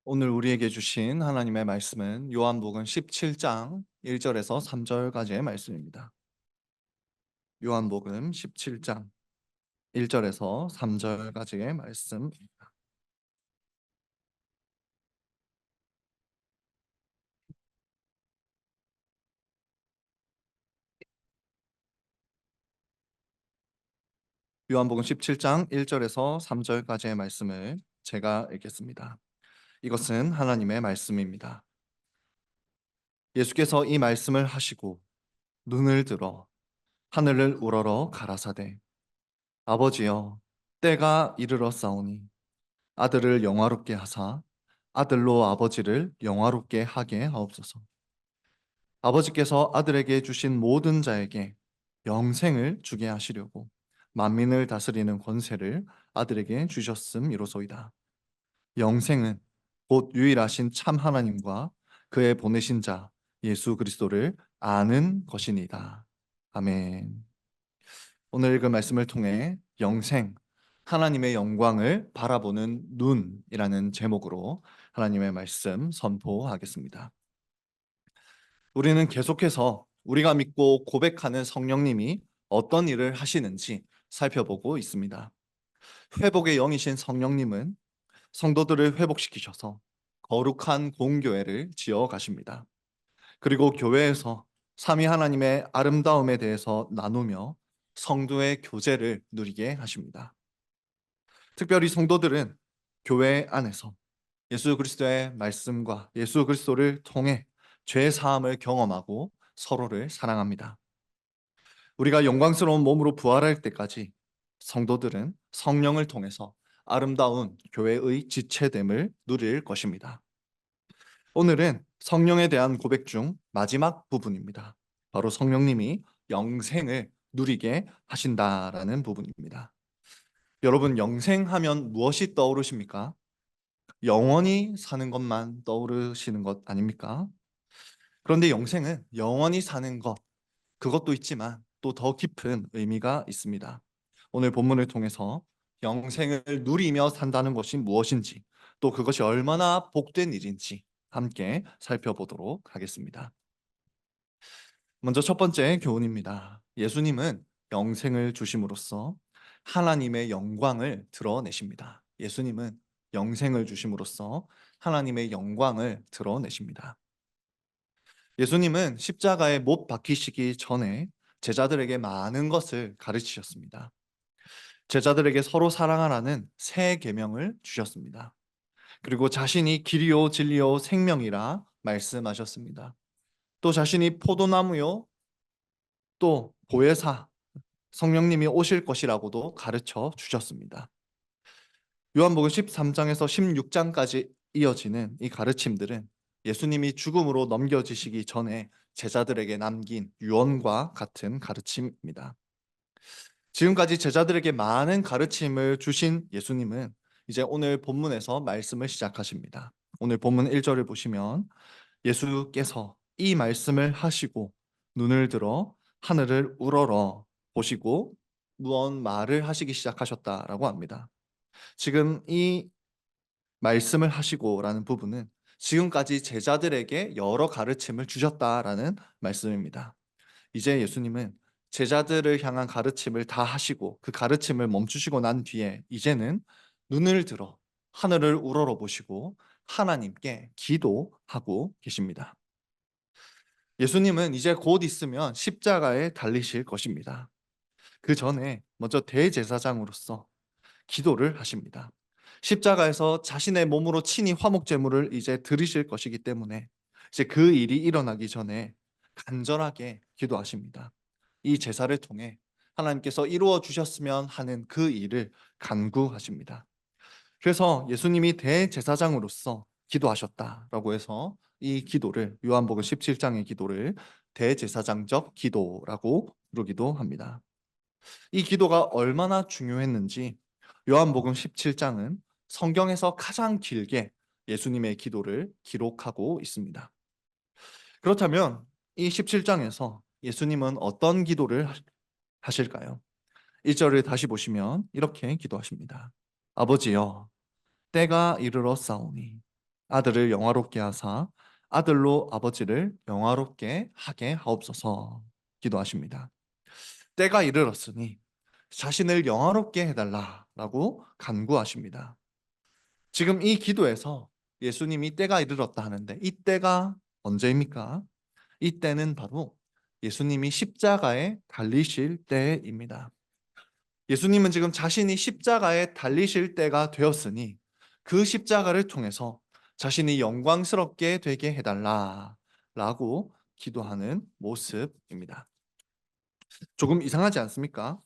오늘 우리에게 주신 하나님의 말씀은 요한복음 17장 1절에서 3절까지의 말씀입니다. 요한복음 17장 1절에서 3절까지의 말씀. 요한복음 17장 1절에서 3절까지의 말씀을 제가 읽겠습니다. 이것은 하나님의 말씀입니다. 예수께서 이 말씀을 하시고 눈을 들어 하늘을 우러러 가라사대 아버지여 때가 이르렀사오니 아들을 영화롭게 하사 아들로 아버지를 영화롭게 하게 하옵소서. 아버지께서 아들에게 주신 모든 자에게 영생을 주게 하시려고 만민을 다스리는 권세를 아들에게 주셨음이로소이다. 영생은 곧 유일하신 참 하나님과 그의 보내신 자 예수 그리스도를 아는 것이니이다. 아멘. 오늘 그 말씀을 통해 영생, 하나님의 영광을 바라보는 눈이라는 제목으로 하나님의 말씀 선포하겠습니다. 우리는 계속해서 우리가 믿고 고백하는 성령님이 어떤 일을 하시는지 살펴보고 있습니다. 회복의 영이신 성령님은 성도들을 회복시키셔서 거룩한 공교회를 지어 가십니다. 그리고 교회에서 삼위 하나님의 아름다움에 대해서 나누며 성도의 교제를 누리게 하십니다. 특별히 성도들은 교회 안에서 예수 그리스도의 말씀과 예수 그리스도를 통해 죄 사함을 경험하고 서로를 사랑합니다. 우리가 영광스러운 몸으로 부활할 때까지 성도들은 성령을 통해서 아름다운 교회의 지체됨을 누릴 것입니다. 오늘은 성령에 대한 고백 중 마지막 부분입니다. 바로 성령님이 영생을 누리게 하신다라는 부분입니다. 여러분, 영생하면 무엇이 떠오르십니까? 영원히 사는 것만 떠오르시는 것 아닙니까? 그런데 영생은 영원히 사는 것, 그것도 있지만 또 더 깊은 의미가 있습니다. 오늘 본문을 통해서 영생을 누리며 산다는 것이 무엇인지, 또 그것이 얼마나 복된 일인지 함께 살펴보도록 하겠습니다. 먼저 첫 번째 교훈입니다. 예수님은 영생을 주심으로써 하나님의 영광을 드러내십니다. 예수님은 영생을 주심으로써 하나님의 영광을 드러내십니다. 예수님은 십자가에 못 박히시기 전에 제자들에게 많은 것을 가르치셨습니다. 제자들에게 서로 사랑하라는 새 계명을 주셨습니다. 그리고 자신이 길이요 진리요 생명이라 말씀하셨습니다. 또 자신이 포도나무요 또 보혜사 성령님이 오실 것이라고도 가르쳐 주셨습니다. 요한복음 13장에서 16장까지 이어지는 이 가르침들은 예수님이 죽음으로 넘겨지시기 전에 제자들에게 남긴 유언과 같은 가르침입니다. 지금까지 제자들에게 많은 가르침을 주신 예수님은 이제 오늘 본문에서 말씀을 시작하십니다. 오늘 본문 1절을 보시면 예수께서 이 말씀을 하시고 눈을 들어 하늘을 우러러 보시고 무언 말을 하시기 시작하셨다라고 합니다. 지금 이 말씀을 하시고라는 부분은 지금까지 제자들에게 여러 가르침을 주셨다라는 말씀입니다. 이제 예수님은 제자들을 향한 가르침을 다 하시고 그 가르침을 멈추시고 난 뒤에 이제는 눈을 들어 하늘을 우러러 보시고 하나님께 기도하고 계십니다. 예수님은 이제 곧 있으면 십자가에 달리실 것입니다. 그 전에 먼저 대제사장으로서 기도를 하십니다. 십자가에서 자신의 몸으로 친히 화목 제물을 이제 드리실 것이기 때문에 이제 그 일이 일어나기 전에 간절하게 기도하십니다. 이 제사를 통해 하나님께서 이루어 주셨으면 하는 그 일을 간구하십니다. 그래서 예수님이 대제사장으로서 기도하셨다라고 해서 이 기도를 요한복음 17장의 기도를 대제사장적 기도라고 부르기도 합니다. 이 기도가 얼마나 중요했는지 요한복음 17장은 성경에서 가장 길게 예수님의 기도를 기록하고 있습니다. 그렇다면 이 17장에서 예수님은 어떤 기도를 하실까요? 1절을 다시 보시면 이렇게 기도하십니다. 아버지여, 때가 이르렀사오니 아들을 영화롭게 하사 아들로 아버지를 영화롭게 하게 하옵소서 기도하십니다. 때가 이르렀으니 자신을 영화롭게 해달라라고 간구하십니다. 지금 이 기도에서 예수님이 때가 이르렀다 하는데 이 때가 언제입니까? 이 때는 바로 예수님이 십자가에 달리실 때입니다. 예수님은 지금 자신이 십자가에 달리실 때가 되었으니 그 십자가를 통해서 자신이 영광스럽게 되게 해달라라고 기도하는 모습입니다. 조금 이상하지 않습니까?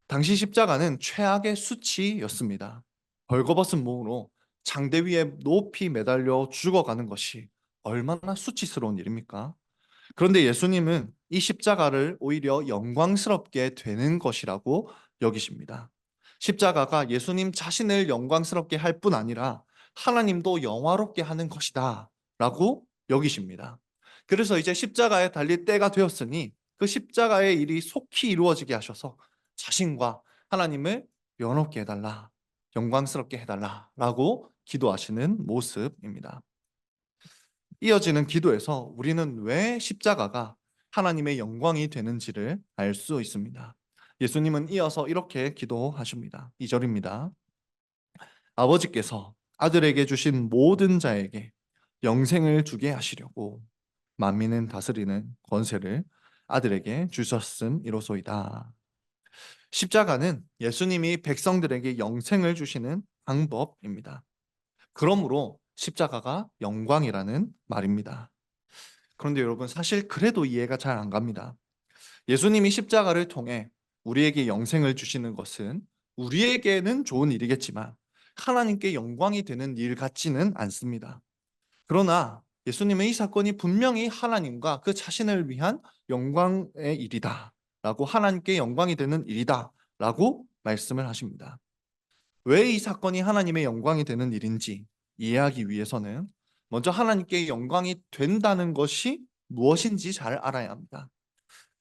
당시 십자가는 최악의 수치였습니다. 벌거벗은 몸으로 장대 위에 높이 매달려 죽어가는 것이 얼마나 수치스러운 일입니까? 그런데 예수님은 이 십자가를 오히려 영광스럽게 되는 것이라고 여기십니다. 십자가가 예수님 자신을 영광스럽게 할 뿐 아니라 하나님도 영화롭게 하는 것이다 라고 여기십니다. 그래서 이제 십자가에 달릴 때가 되었으니 그 십자가의 일이 속히 이루어지게 하셔서 자신과 하나님을 영화롭게 해달라, 영광스럽게 해달라 라고 기도하시는 모습입니다. 이어지는 기도에서 우리는 왜 십자가가 하나님의 영광이 되는지를 알 수 있습니다. 예수님은 이어서 이렇게 기도하십니다. 2절입니다. 아버지께서 아들에게 주신 모든 자에게 영생을 주게 하시려고 만민은 다스리는 권세를 아들에게 주셨음이로소이다. 십자가는 예수님이 백성들에게 영생을 주시는 방법입니다. 그러므로 십자가가 영광이라는 말입니다. 그런데 여러분, 사실 그래도 이해가 잘 안 갑니다. 예수님이 십자가를 통해 우리에게 영생을 주시는 것은 우리에게는 좋은 일이겠지만 하나님께 영광이 되는 일 같지는 않습니다. 그러나 예수님은 이 사건이 분명히 하나님과 그 자신을 위한 영광의 일이다 라고, 하나님께 영광이 되는 일이다 라고 말씀을 하십니다. 왜 이 사건이 하나님의 영광이 되는 일인지 이해하기 위해서는 먼저 하나님께 영광이 된다는 것이 무엇인지 잘 알아야 합니다.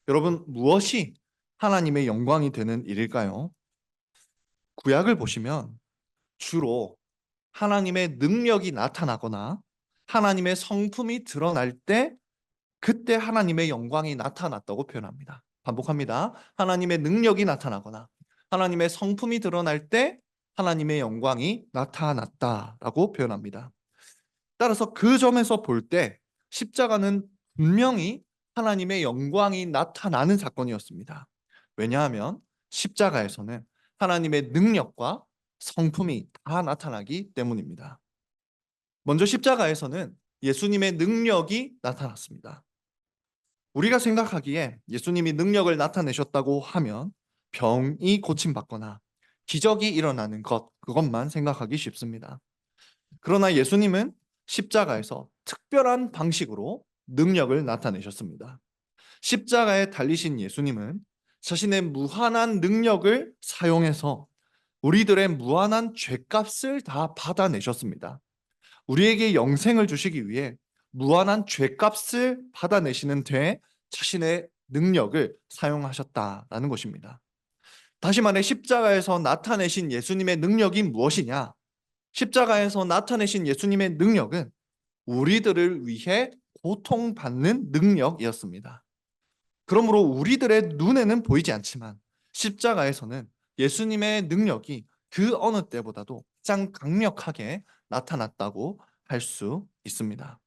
여러분, 무엇이 하나님의 영광이 되는 일일까요? 구약을 보시면 주로 하나님의 능력이 나타나거나 하나님의 성품이 드러날 때, 그때 하나님의 영광이 나타났다고 표현합니다. 반복합니다. 하나님의 능력이 나타나거나 하나님의 성품이 드러날 때 하나님의 영광이 나타났다라고 표현합니다. 따라서 그 점에서 볼 때 십자가는 분명히 하나님의 영광이 나타나는 사건이었습니다. 왜냐하면 십자가에서는 하나님의 능력과 성품이 다 나타나기 때문입니다. 먼저 십자가에서는 예수님의 능력이 나타났습니다. 우리가 생각하기에 예수님이 능력을 나타내셨다고 하면 병이 고침받거나 기적이 일어나는 것, 그것만 생각하기 쉽습니다. 그러나 예수님은 십자가에서 특별한 방식으로 능력을 나타내셨습니다. 십자가에 달리신 예수님은 자신의 무한한 능력을 사용해서 우리들의 무한한 죄값을 다 받아내셨습니다. 우리에게 영생을 주시기 위해 무한한 죄값을 받아내시는 데 자신의 능력을 사용하셨다라는 것입니다. 다시 말해 십자가에서 나타내신 예수님의 능력이 무엇이냐? 십자가에서 나타내신 예수님의 능력은 우리들을 위해 고통받는 능력이었습니다. 그러므로 우리들의 눈에는 보이지 않지만 십자가에서는 예수님의 능력이 그 어느 때보다도 가장 강력하게 나타났다고 할 수 있습니다.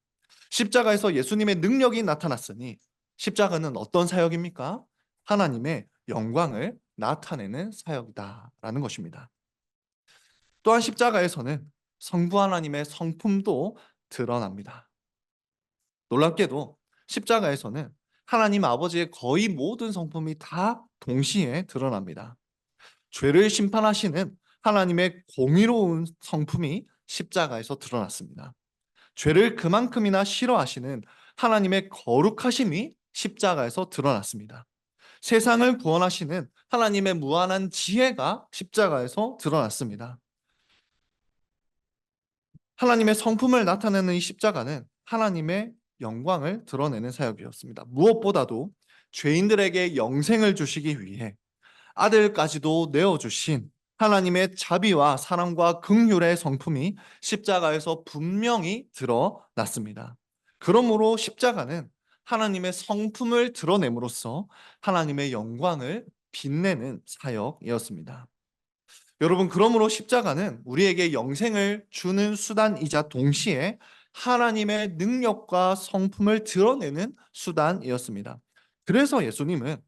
십자가에서 예수님의 능력이 나타났으니 십자가는 어떤 사역입니까? 하나님의 영광을 나타내는 사역이다라는 것입니다. 또한 십자가에서는 성부 하나님의 성품도 드러납니다. 놀랍게도 십자가에서는 하나님 아버지의 거의 모든 성품이 다 동시에 드러납니다. 죄를 심판하시는 하나님의 공의로운 성품이 십자가에서 드러났습니다. 죄를 그만큼이나 싫어하시는 하나님의 거룩하심이 십자가에서 드러났습니다. 세상을 구원하시는 하나님의 무한한 지혜가 십자가에서 드러났습니다. 하나님의 성품을 나타내는 이 십자가는 하나님의 영광을 드러내는 사역이었습니다. 무엇보다도 죄인들에게 영생을 주시기 위해 아들까지도 내어주신 하나님의 자비와 사랑과 긍휼의 성품이 십자가에서 분명히 드러났습니다. 그러므로 십자가는 하나님의 성품을 드러냄으로써 하나님의 영광을 빛내는 사역이었습니다. 여러분, 그러므로 십자가는 우리에게 영생을 주는 수단이자 동시에 하나님의 능력과 성품을 드러내는 수단이었습니다. 그래서 예수님은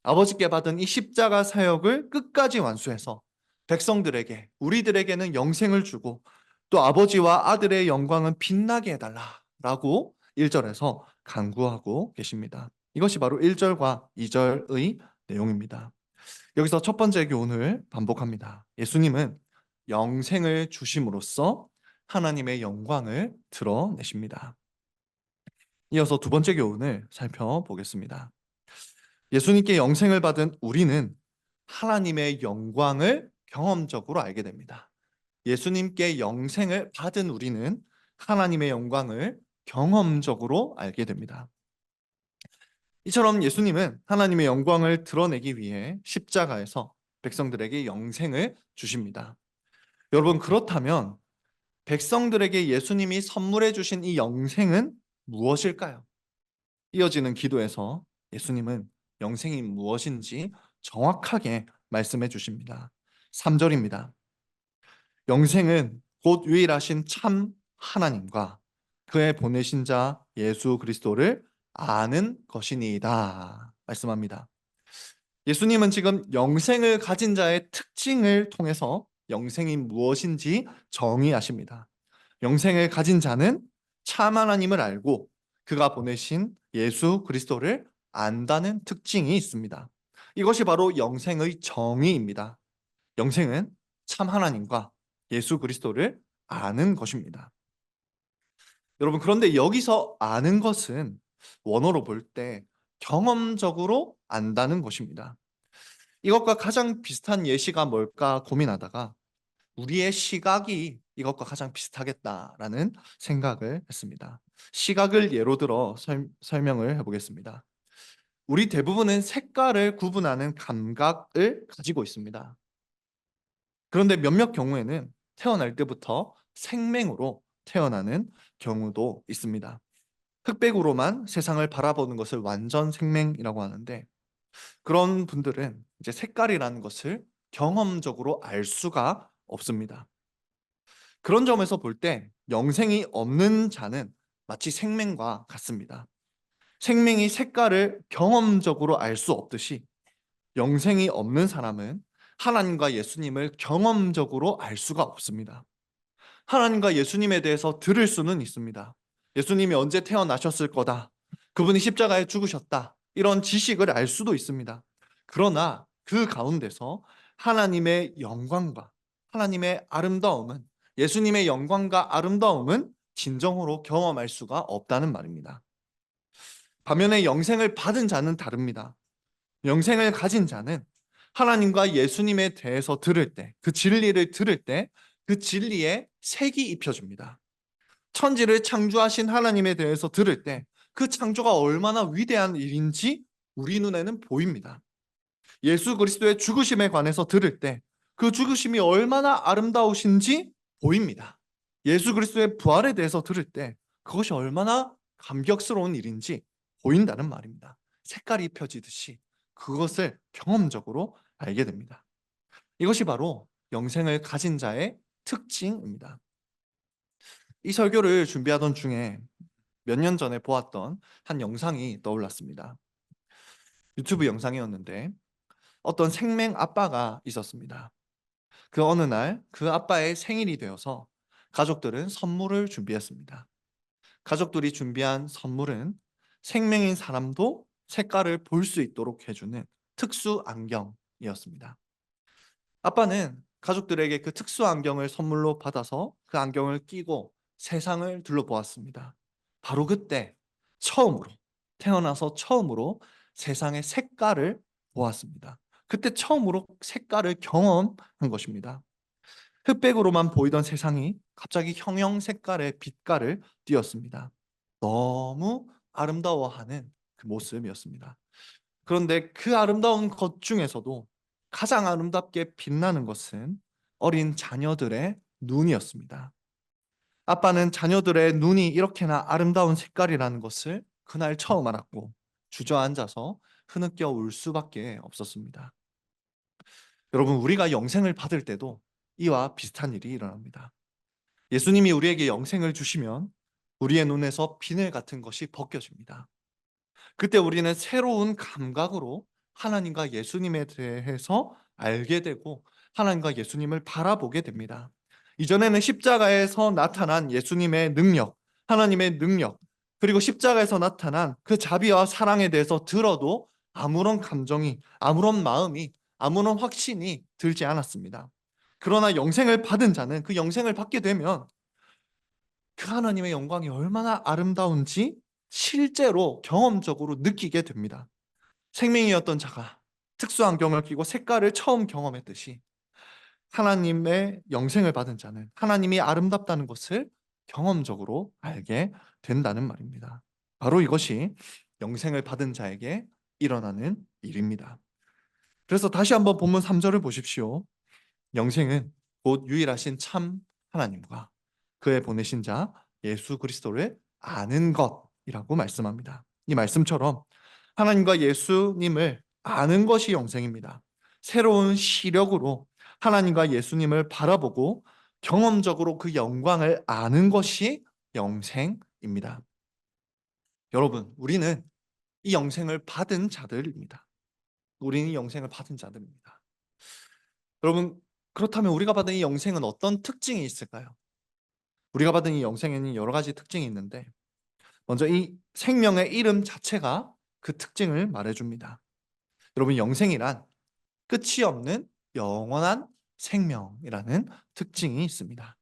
아버지께 받은 이 십자가 사역을 끝까지 완수해서 백성들에게, 우리들에게는 영생을 주고 또 아버지와 아들의 영광은 빛나게 해달라라고 1절에서 간구하고 계십니다. 이것이 바로 1절과 2절의 내용입니다. 여기서 첫 번째 교훈을 반복합니다. 예수님은 영생을 주심으로써 하나님의 영광을 드러내십니다. 이어서 두 번째 교훈을 살펴보겠습니다. 예수님께 영생을 받은 우리는 하나님의 영광을 경험적으로 알게 됩니다. 예수님께 영생을 받은 우리는 하나님의 영광을 경험적으로 알게 됩니다. 이처럼 예수님은 하나님의 영광을 드러내기 위해 십자가에서 백성들에게 영생을 주십니다. 여러분, 그렇다면 백성들에게 예수님이 선물해 주신 이 영생은 무엇일까요? 이어지는 기도에서 예수님은 영생이 무엇인지 정확하게 말씀해 주십니다. 3절입니다. 영생은 곧 유일하신 참 하나님과 그의 보내신 자 예수 그리스도를 아는 것이니이다 말씀합니다. 예수님은 지금 영생을 가진 자의 특징을 통해서 영생이 무엇인지 정의하십니다. 영생을 가진 자는 참 하나님을 알고 그가 보내신 예수 그리스도를 안다는 특징이 있습니다. 이것이 바로 영생의 정의입니다. 영생은 참 하나님과 예수 그리스도를 아는 것입니다. 여러분, 그런데 여기서 아는 것은 원어로 볼 때 경험적으로 안다는 것입니다. 이것과 가장 비슷한 예시가 뭘까 고민하다가 우리의 시각이 이것과 가장 비슷하겠다라는 생각을 했습니다. 시각을 예로 들어 설명을 해보겠습니다. 우리 대부분은 색깔을 구분하는 감각을 가지고 있습니다. 그런데 몇몇 경우에는 태어날 때부터 생맹으로 태어나는 경우도 있습니다. 흑백으로만 세상을 바라보는 것을 완전 생맹이라고 하는데, 그런 분들은 이제 색깔이라는 것을 경험적으로 알 수가 없습니다. 그런 점에서 볼 때 영생이 없는 자는 마치 생맹과 같습니다. 생명이 색깔을 경험적으로 알 수 없듯이 영생이 없는 사람은 하나님과 예수님을 경험적으로 알 수가 없습니다. 하나님과 예수님에 대해서 들을 수는 있습니다. 예수님이 언제 태어나셨을 거다, 그분이 십자가에 죽으셨다, 이런 지식을 알 수도 있습니다. 그러나 그 가운데서 하나님의 영광과 하나님의 아름다움은, 예수님의 영광과 아름다움은 진정으로 경험할 수가 없다는 말입니다. 반면에 영생을 받은 자는 다릅니다. 영생을 가진 자는 하나님과 예수님에 대해서 들을 때, 그 진리를 들을 때 그 진리에 색이 입혀집니다. 천지를 창조하신 하나님에 대해서 들을 때 그 창조가 얼마나 위대한 일인지 우리 눈에는 보입니다. 예수 그리스도의 죽으심에 관해서 들을 때 그 죽으심이 얼마나 아름다우신지 보입니다. 예수 그리스도의 부활에 대해서 들을 때 그것이 얼마나 감격스러운 일인지 보인다는 말입니다. 색깔이 입혀지듯이 그것을 경험적으로 알게 됩니다. 이것이 바로 영생을 가진 자의 특징입니다. 이 설교를 준비하던 중에 몇 년 전에 보았던 한 영상이 떠올랐습니다. 유튜브 영상이었는데 어떤 생맹 아빠가 있었습니다. 그 어느 날 그 아빠의 생일이 되어서 가족들은 선물을 준비했습니다. 가족들이 준비한 선물은 생명인 사람도 색깔을 볼 수 있도록 해주는 특수 안경이었습니다. 아빠는 가족들에게 그 특수 안경을 선물로 받아서 그 안경을 끼고 세상을 둘러보았습니다. 바로 그때 처음으로, 태어나서 처음으로 세상의 색깔을 보았습니다. 그때 처음으로 색깔을 경험한 것입니다. 흑백으로만 보이던 세상이 갑자기 형형 색깔의 빛깔을 띄었습니다. 너무 아름다워하는 그 모습이었습니다. 그런데 그 아름다운 것 중에서도 가장 아름답게 빛나는 것은 어린 자녀들의 눈이었습니다. 아빠는 자녀들의 눈이 이렇게나 아름다운 색깔이라는 것을 그날 처음 알았고 주저앉아서 흐느껴 울 수밖에 없었습니다. 여러분, 우리가 영생을 받을 때도 이와 비슷한 일이 일어납니다. 예수님이 우리에게 영생을 주시면 우리의 눈에서 비늘 같은 것이 벗겨집니다. 그때 우리는 새로운 감각으로 하나님과 예수님에 대해서 알게 되고 하나님과 예수님을 바라보게 됩니다. 이전에는 십자가에서 나타난 예수님의 능력, 하나님의 능력, 그리고 십자가에서 나타난 그 자비와 사랑에 대해서 들어도 아무런 감정이, 아무런 마음이, 아무런 확신이 들지 않았습니다. 그러나 영생을 받은 자는 그 영생을 받게 되면 그 하나님의 영광이 얼마나 아름다운지 실제로 경험적으로 느끼게 됩니다. 생명이었던 자가 특수안경을 끼고 색깔을 처음 경험했듯이 하나님의 영생을 받은 자는 하나님이 아름답다는 것을 경험적으로 알게 된다는 말입니다. 바로 이것이 영생을 받은 자에게 일어나는 일입니다. 그래서 다시 한번 본문 3절을 보십시오. 영생은 곧 유일하신 참 하나님과 그의 보내신 자 예수 그리스도를 아는 것이라고 말씀합니다. 이 말씀처럼 하나님과 예수님을 아는 것이 영생입니다. 새로운 시력으로 하나님과 예수님을 바라보고 경험적으로 그 영광을 아는 것이 영생입니다. 여러분, 우리는 이 영생을 받은 자들입니다. 우리는 이 영생을 받은 자들입니다. 여러분, 그렇다면 우리가 받은 이 영생은 어떤 특징이 있을까요? 우리가 받은 이 영생에는 여러 가지 특징이 있는데 먼저 이 생명의 이름 자체가 그 특징을 말해줍니다. 여러분, 영생이란 끝이 없는 영원한 생명이라는 특징이 있습니다.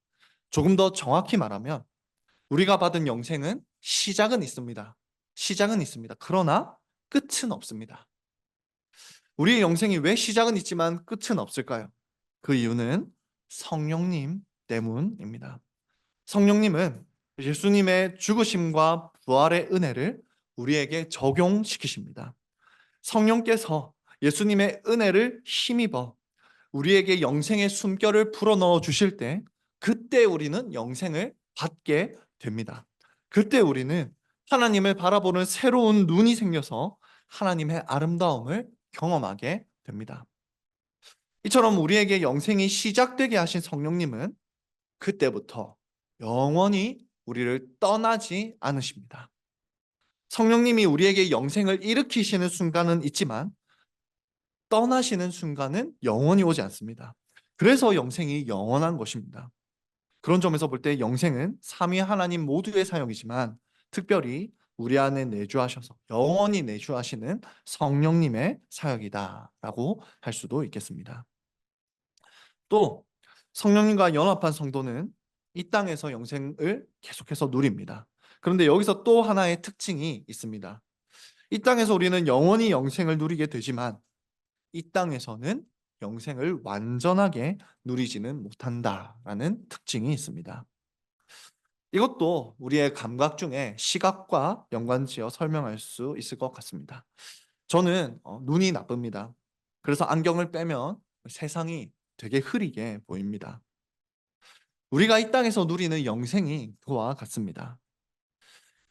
조금 더 정확히 말하면 우리가 받은 영생은 시작은 있습니다. 시작은 있습니다. 그러나 끝은 없습니다. 우리의 영생이 왜 시작은 있지만 끝은 없을까요? 그 이유는 성령님 때문입니다. 성령님은 예수님의 죽으심과 부활의 은혜를 우리에게 적용시키십니다. 성령께서 예수님의 은혜를 힘입어 우리에게 영생의 숨결을 불어넣어 주실 때 그때 우리는 영생을 받게 됩니다. 그때 우리는 하나님을 바라보는 새로운 눈이 생겨서 하나님의 아름다움을 경험하게 됩니다. 이처럼 우리에게 영생이 시작되게 하신 성령님은 그때부터 영원히 우리를 떠나지 않으십니다. 성령님이 우리에게 영생을 일으키시는 순간은 있지만 떠나시는 순간은 영원히 오지 않습니다. 그래서 영생이 영원한 것입니다. 그런 점에서 볼 때 영생은 삼위 하나님 모두의 사역이지만 특별히 우리 안에 내주하셔서 영원히 내주하시는 성령님의 사역이다라고 할 수도 있겠습니다. 또 성령님과 연합한 성도는 이 땅에서 영생을 계속해서 누립니다. 그런데 여기서 또 하나의 특징이 있습니다. 이 땅에서 우리는 영원히 영생을 누리게 되지만 이 땅에서는 영생을 완전하게 누리지는 못한다라는 특징이 있습니다. 이것도 우리의 감각 중에 시각과 연관지어 설명할 수 있을 것 같습니다. 저는 눈이 나쁩니다. 그래서 안경을 빼면 세상이 되게 흐리게 보입니다. 우리가 이 땅에서 누리는 영생이 그와 같습니다.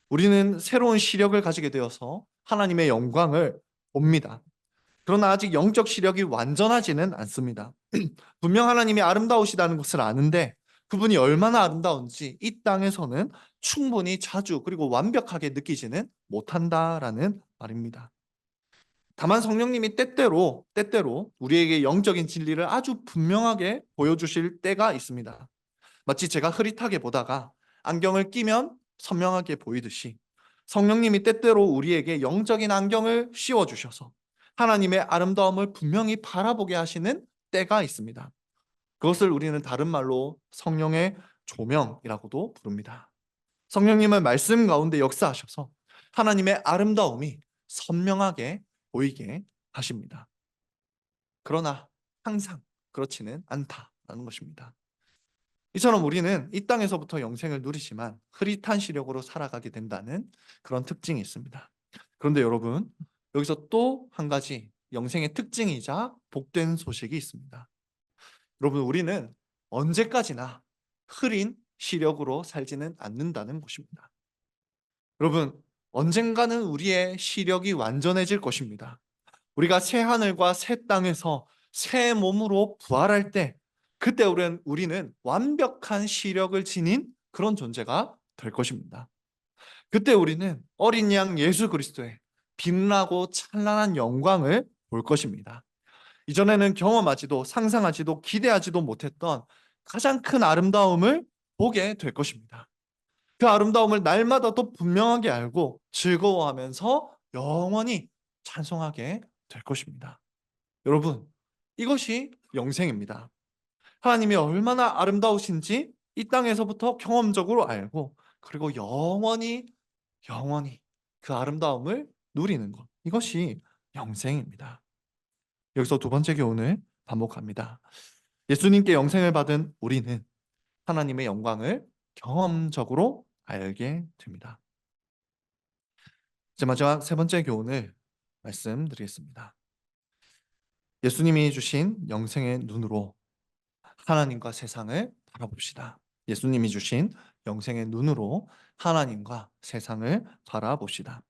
우리는 새로운 시력을 가지게 되어서 하나님의 영광을 봅니다. 그러나 아직 영적 시력이 완전하지는 않습니다. 분명 하나님이 아름다우시다는 것을 아는데 그분이 얼마나 아름다운지 이 땅에서는 충분히 자주 그리고 완벽하게 느끼지는 못한다라는 말입니다. 다만 성령님이 때때로 우리에게 영적인 진리를 아주 분명하게 보여주실 때가 있습니다. 마치 제가 흐릿하게 보다가 안경을 끼면 선명하게 보이듯이 성령님이 때때로 우리에게 영적인 안경을 씌워주셔서 하나님의 아름다움을 분명히 바라보게 하시는 때가 있습니다. 그것을 우리는 다른 말로 성령의 조명이라고도 부릅니다. 성령님은 말씀 가운데 역사하셔서 하나님의 아름다움이 선명하게 보이게 하십니다. 그러나 항상 그렇지는 않다라는 것입니다. 이처럼 우리는 이 땅에서부터 영생을 누리지만 흐릿한 시력으로 살아가게 된다는 그런 특징이 있습니다. 그런데 여러분, 여기서 또 한 가지 영생의 특징이자 복된 소식이 있습니다. 여러분, 우리는 언제까지나 흐린 시력으로 살지는 않는다는 것입니다. 여러분, 언젠가는 우리의 시력이 완전해질 것입니다. 우리가 새 하늘과 새 땅에서 새 몸으로 부활할 때, 그때 우리는 완벽한 시력을 지닌 그런 존재가 될 것입니다. 그때 우리는 어린 양 예수 그리스도의 빛나고 찬란한 영광을 볼 것입니다. 이전에는 경험하지도 상상하지도 기대하지도 못했던 가장 큰 아름다움을 보게 될 것입니다. 그 아름다움을 날마다 더 분명하게 알고 즐거워하면서 영원히 찬송하게 될 것입니다. 여러분, 이것이 영생입니다. 하나님이 얼마나 아름다우신지 이 땅에서부터 경험적으로 알고, 그리고 영원히 그 아름다움을 누리는 것, 이것이 영생입니다. 여기서 두 번째 교훈을 반복합니다. 예수님께 영생을 받은 우리는 하나님의 영광을 경험적으로 알게 됩니다. 이제 마지막 세 번째 교훈을 말씀드리겠습니다. 예수님이 주신 영생의 눈으로 하나님과 세상을 바라봅시다. 예수님이 주신 영생의 눈으로 하나님과 세상을 바라봅시다.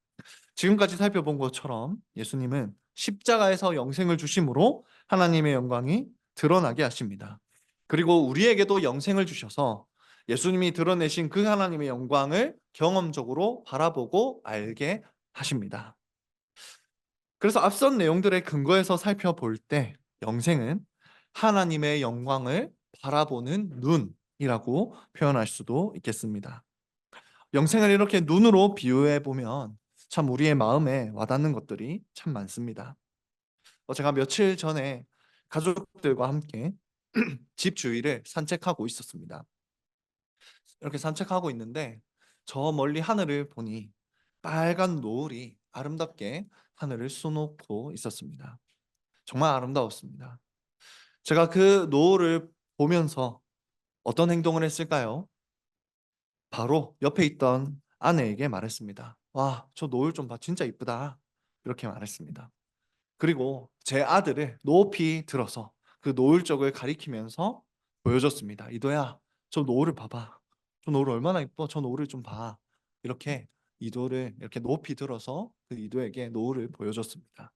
지금까지 살펴본 것처럼 예수님은 십자가에서 영생을 주심으로 하나님의 영광이 드러나게 하십니다. 그리고 우리에게도 영생을 주셔서 예수님이 드러내신 그 하나님의 영광을 경험적으로 바라보고 알게 하십니다. 그래서 앞선 내용들의 근거에서 살펴볼 때 영생은 하나님의 영광을 바라보는 눈이라고 표현할 수도 있겠습니다. 영생을 이렇게 눈으로 비유해 보면 참 우리의 마음에 와닿는 것들이 참 많습니다. 제가 며칠 전에 가족들과 함께 집 주위를 산책하고 있었습니다. 이렇게 산책하고 있는데 저 멀리 하늘을 보니 빨간 노을이 아름답게 하늘을 쏘놓고 있었습니다. 정말 아름다웠습니다. 제가 그 노을을 보면서 어떤 행동을 했을까요? 바로 옆에 있던 아내에게 말했습니다. 와, 저 노을 좀 봐. 진짜 이쁘다. 이렇게 말했습니다. 그리고 제 아들을 높이 들어서 그 노을 쪽을 가리키면서 보여줬습니다. 이도야, 저 노을을 봐봐. 저 노을 얼마나 이뻐. 저 노을을 좀 봐. 이렇게 이도를 이렇게 높이 들어서 그 이도에게 노을을 보여줬습니다.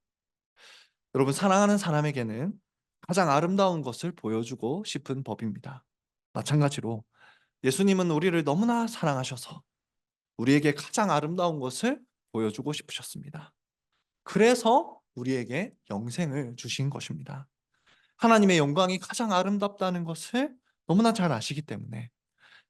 여러분, 사랑하는 사람에게는 가장 아름다운 것을 보여주고 싶은 법입니다. 마찬가지로 예수님은 우리를 너무나 사랑하셔서 우리에게 가장 아름다운 것을 보여주고 싶으셨습니다. 그래서 우리에게 영생을 주신 것입니다. 하나님의 영광이 가장 아름답다는 것을 너무나 잘 아시기 때문에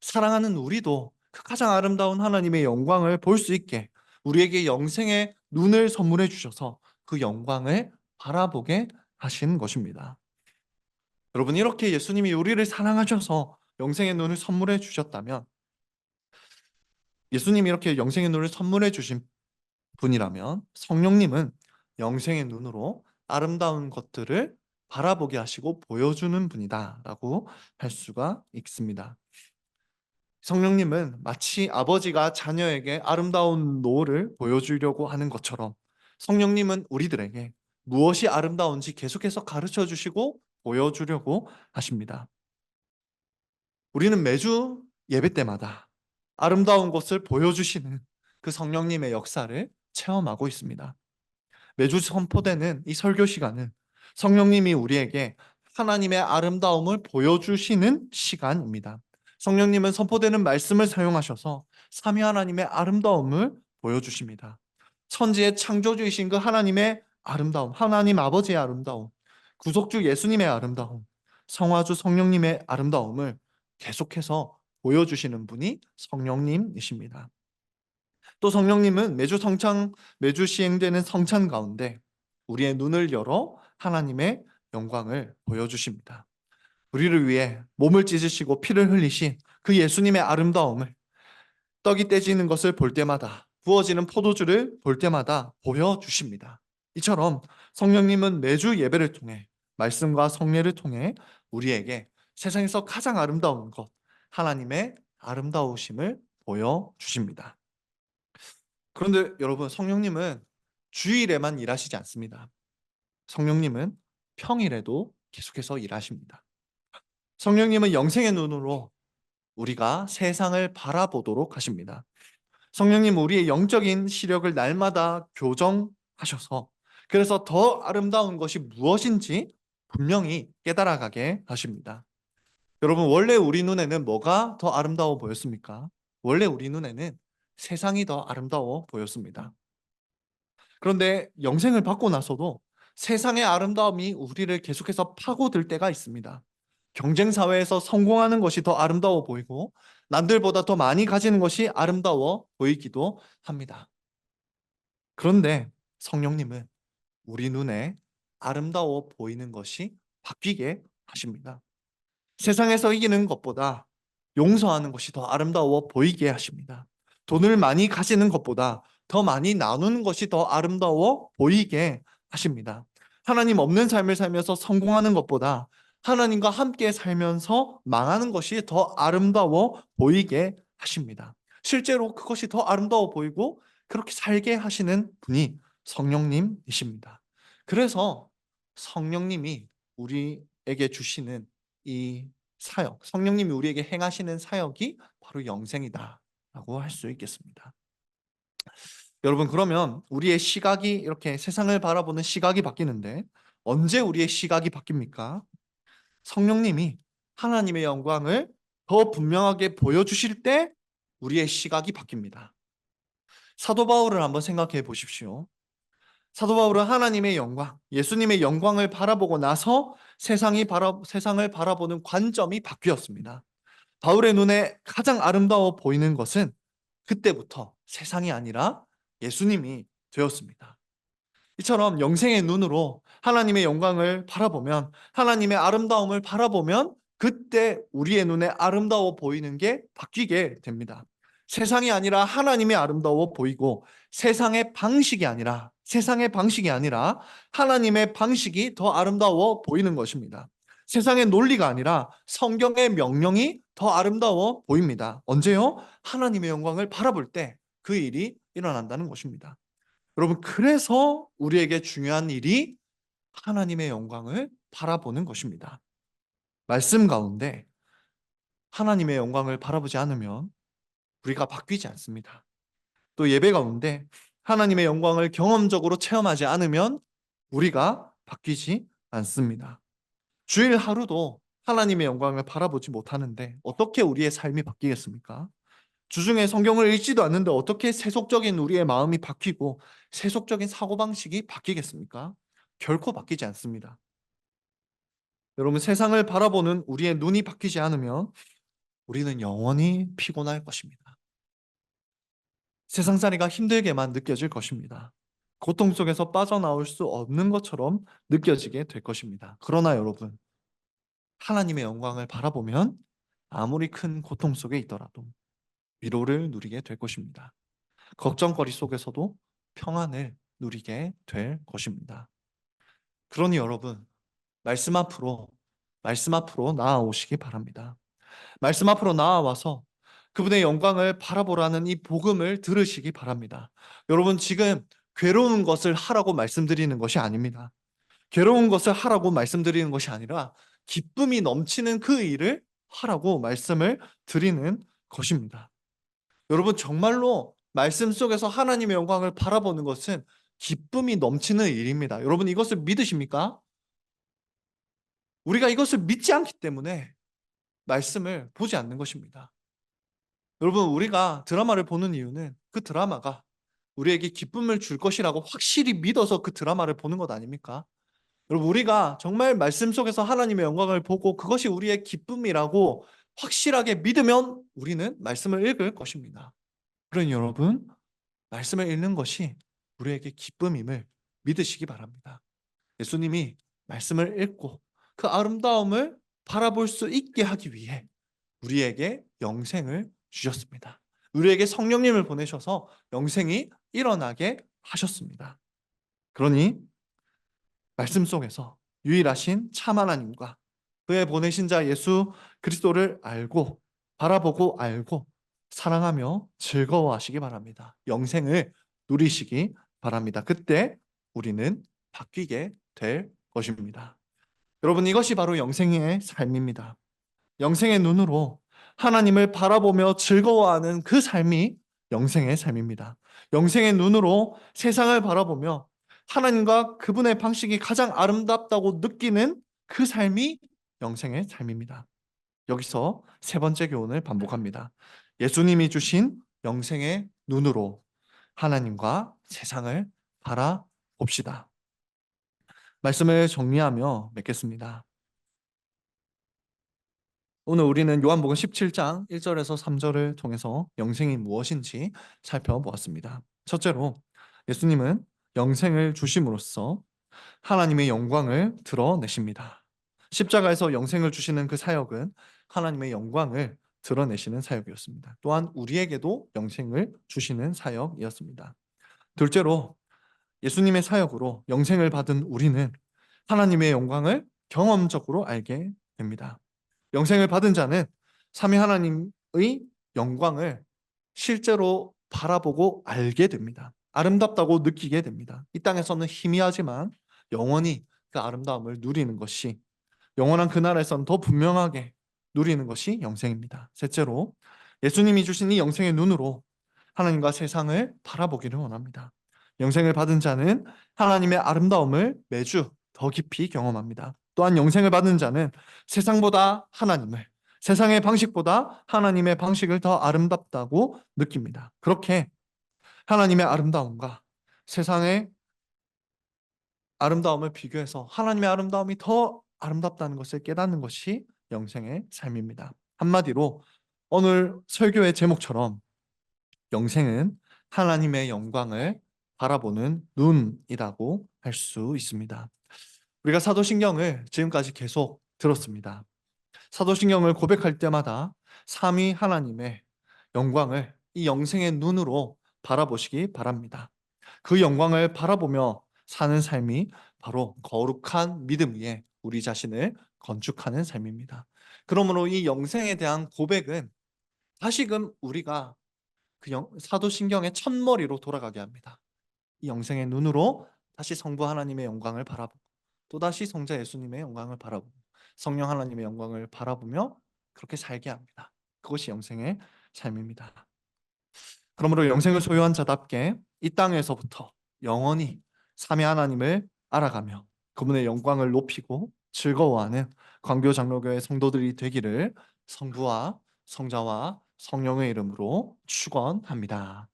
사랑하는 우리도 그 가장 아름다운 하나님의 영광을 볼 수 있게 우리에게 영생의 눈을 선물해 주셔서 그 영광을 바라보게 하신 것입니다. 여러분, 이렇게 예수님이 우리를 사랑하셔서 영생의 눈을 선물해 주셨다면, 예수님이 이렇게 영생의 눈을 선물해 주신 분이라면 성령님은 영생의 눈으로 아름다운 것들을 바라보게 하시고 보여주는 분이다라고 할 수가 있습니다. 성령님은 마치 아버지가 자녀에게 아름다운 노을을 보여주려고 하는 것처럼 성령님은 우리들에게 무엇이 아름다운지 계속해서 가르쳐 주시고 보여주려고 하십니다. 우리는 매주 예배 때마다 아름다운 것을 보여주시는 그 성령님의 역사를 체험하고 있습니다. 매주 선포되는 이 설교 시간은 성령님이 우리에게 하나님의 아름다움을 보여주시는 시간입니다. 성령님은 선포되는 말씀을 사용하셔서 삼위 하나님의 아름다움을 보여주십니다. 천지의 창조주이신 그 하나님의 아름다움, 하나님 아버지의 아름다움, 구속주 예수님의 아름다움, 성화주 성령님의 아름다움을 계속해서 보여주시는 분이 성령님이십니다. 또 성령님은 매주 시행되는 성찬 가운데 우리의 눈을 열어 하나님의 영광을 보여주십니다. 우리를 위해 몸을 찢으시고 피를 흘리신 그 예수님의 아름다움을 떡이 떼지는 것을 볼 때마다, 부어지는 포도주를 볼 때마다 보여주십니다. 이처럼 성령님은 매주 예배를 통해 말씀과 성례를 통해 우리에게 세상에서 가장 아름다운 것, 하나님의 아름다우심을 보여주십니다. 그런데 여러분, 성령님은 주일에만 일하시지 않습니다. 성령님은 평일에도 계속해서 일하십니다. 성령님은 영생의 눈으로 우리가 세상을 바라보도록 하십니다. 성령님 우리의 영적인 시력을 날마다 교정하셔서 그래서 더 아름다운 것이 무엇인지 분명히 깨달아가게 하십니다. 여러분, 원래 우리 눈에는 뭐가 더 아름다워 보였습니까? 원래 우리 눈에는 세상이 더 아름다워 보였습니다. 그런데 영생을 받고 나서도 세상의 아름다움이 우리를 계속해서 파고들 때가 있습니다. 경쟁 사회에서 성공하는 것이 더 아름다워 보이고 남들보다 더 많이 가지는 것이 아름다워 보이기도 합니다. 그런데 성령님은 우리 눈에 아름다워 보이는 것이 바뀌게 하십니다. 세상에서 이기는 것보다 용서하는 것이 더 아름다워 보이게 하십니다. 돈을 많이 가지는 것보다 더 많이 나누는 것이 더 아름다워 보이게 하십니다. 하나님 없는 삶을 살면서 성공하는 것보다 하나님과 함께 살면서 망하는 것이 더 아름다워 보이게 하십니다. 실제로 그것이 더 아름다워 보이고 그렇게 살게 하시는 분이 성령님이십니다. 그래서 성령님이 우리에게 주시는 이 사역, 성령님이 우리에게 행하시는 사역이 바로 영생이다라고 할 수 있겠습니다. 여러분, 그러면 우리의 시각이 이렇게 세상을 바라보는 시각이 바뀌는데 언제 우리의 시각이 바뀝니까? 성령님이 하나님의 영광을 더 분명하게 보여주실 때 우리의 시각이 바뀝니다. 사도 바울을 한번 생각해 보십시오. 사도 바울은 하나님의 영광, 예수님의 영광을 바라보고 나서 세상을 바라보는 관점이 바뀌었습니다. 바울의 눈에 가장 아름다워 보이는 것은 그때부터 세상이 아니라 예수님이 되었습니다. 이처럼 영생의 눈으로 하나님의 영광을 바라보면, 하나님의 아름다움을 바라보면 그때 우리의 눈에 아름다워 보이는 게 바뀌게 됩니다. 세상이 아니라 하나님의 아름다워 보이고 세상의 방식이 아니라 하나님의 방식이 더 아름다워 보이는 것입니다. 세상의 논리가 아니라 성경의 명령이 더 아름다워 보입니다. 언제요? 하나님의 영광을 바라볼 때 그 일이 일어난다는 것입니다. 여러분, 그래서 우리에게 중요한 일이 하나님의 영광을 바라보는 것입니다. 말씀 가운데 하나님의 영광을 바라보지 않으면 우리가 바뀌지 않습니다. 또 예배 가운데 하나님의 영광을 경험적으로 체험하지 않으면 우리가 바뀌지 않습니다. 주일 하루도 하나님의 영광을 바라보지 못하는데 어떻게 우리의 삶이 바뀌겠습니까? 주중에 성경을 읽지도 않는데 어떻게 세속적인 우리의 마음이 바뀌고 세속적인 사고방식이 바뀌겠습니까? 결코 바뀌지 않습니다. 여러분, 세상을 바라보는 우리의 눈이 바뀌지 않으면 우리는 영원히 피곤할 것입니다. 세상살이가 힘들게만 느껴질 것입니다. 고통 속에서 빠져나올 수 없는 것처럼 느껴지게 될 것입니다. 그러나 여러분, 하나님의 영광을 바라보면 아무리 큰 고통 속에 있더라도 위로를 누리게 될 것입니다. 걱정거리 속에서도 평안을 누리게 될 것입니다. 그러니 여러분, 말씀 앞으로 나아오시기 바랍니다. 말씀 앞으로 나아와서 그분의 영광을 바라보라는 이 복음을 들으시기 바랍니다. 여러분, 지금 괴로운 것을 하라고 말씀드리는 것이 아닙니다. 괴로운 것을 하라고 말씀드리는 것이 아니라 기쁨이 넘치는 그 일을 하라고 말씀을 드리는 것입니다. 여러분, 정말로 말씀 속에서 하나님의 영광을 바라보는 것은 기쁨이 넘치는 일입니다. 여러분, 이것을 믿으십니까? 우리가 이것을 믿지 않기 때문에 말씀을 보지 않는 것입니다. 여러분, 우리가 드라마를 보는 이유는 그 드라마가 우리에게 기쁨을 줄 것이라고 확실히 믿어서 그 드라마를 보는 것 아닙니까? 여러분, 우리가 정말 말씀 속에서 하나님의 영광을 보고 그것이 우리의 기쁨이라고 확실하게 믿으면 우리는 말씀을 읽을 것입니다. 그러니 여러분, 말씀을 읽는 것이 우리에게 기쁨임을 믿으시기 바랍니다. 예수님이 말씀을 읽고 그 아름다움을 바라볼 수 있게 하기 위해 우리에게 영생을 주셨습니다. 우리에게 성령님을 보내셔서 영생이 일어나게 하셨습니다. 그러니 말씀 속에서 유일하신 참 하나님과 그의 보내신 자 예수 그리스도를 알고 바라보고 알고 사랑하며 즐거워하시기 바랍니다. 영생을 누리시기 바랍니다. 그때 우리는 바뀌게 될 것입니다. 여러분, 이것이 바로 영생의 삶입니다. 영생의 눈으로 하나님을 바라보며 즐거워하는 그 삶이 영생의 삶입니다. 영생의 눈으로 세상을 바라보며 하나님과 그분의 방식이 가장 아름답다고 느끼는 그 삶이 영생의 삶입니다. 여기서 세 번째 교훈을 반복합니다. 예수님이 주신 영생의 눈으로 하나님과 세상을 바라봅시다. 말씀을 정리하며 맺겠습니다. 오늘 우리는 요한복음 17장 1절에서 3절을 통해서 영생이 무엇인지 살펴보았습니다. 첫째로, 예수님은 영생을 주심으로써 하나님의 영광을 드러내십니다. 십자가에서 영생을 주시는 그 사역은 하나님의 영광을 드러내시는 사역이었습니다. 또한 우리에게도 영생을 주시는 사역이었습니다. 둘째로, 예수님의 사역으로 영생을 받은 우리는 하나님의 영광을 경험적으로 알게 됩니다. 영생을 받은 자는 삼위 하나님의 영광을 실제로 바라보고 알게 됩니다. 아름답다고 느끼게 됩니다. 이 땅에서는 희미하지만 영원히 그 아름다움을 누리는 것이, 영원한 그날에선 더 분명하게 누리는 것이 영생입니다. 셋째로, 예수님이 주신 이 영생의 눈으로 하나님과 세상을 바라보기를 원합니다. 영생을 받은 자는 하나님의 아름다움을 매주 더 깊이 경험합니다. 또한 영생을 받은 자는 세상보다 하나님을, 세상의 방식보다 하나님의 방식을 더 아름답다고 느낍니다. 그렇게 하나님의 아름다움과 세상의 아름다움을 비교해서 하나님의 아름다움이 더 아름답다는 것을 깨닫는 것이 영생의 삶입니다. 한마디로 오늘 설교의 제목처럼 영생은 하나님의 영광을 바라보는 눈이라고 할 수 있습니다. 우리가 사도신경을 지금까지 계속 들었습니다. 사도신경을 고백할 때마다 삼위 하나님의 영광을 이 영생의 눈으로 바라보시기 바랍니다. 그 영광을 바라보며 사는 삶이 바로 거룩한 믿음 위에 우리 자신을 건축하는 삶입니다. 그러므로 이 영생에 대한 고백은 다시금 우리가 사도신경의 첫머리로 돌아가게 합니다. 이 영생의 눈으로 다시 성부 하나님의 영광을 바라보고, 또다시 성자 예수님의 영광을 바라보고, 성령 하나님의 영광을 바라보며 그렇게 살게 합니다. 그것이 영생의 삶입니다. 그러므로 영생을 소유한 자답게 이 땅에서부터 영원히 삼위 하나님을 알아가며 그분의 영광을 높이고 즐거워하는 광교 장로교회 성도들이 되기를 성부와 성자와 성령의 이름으로 축원합니다.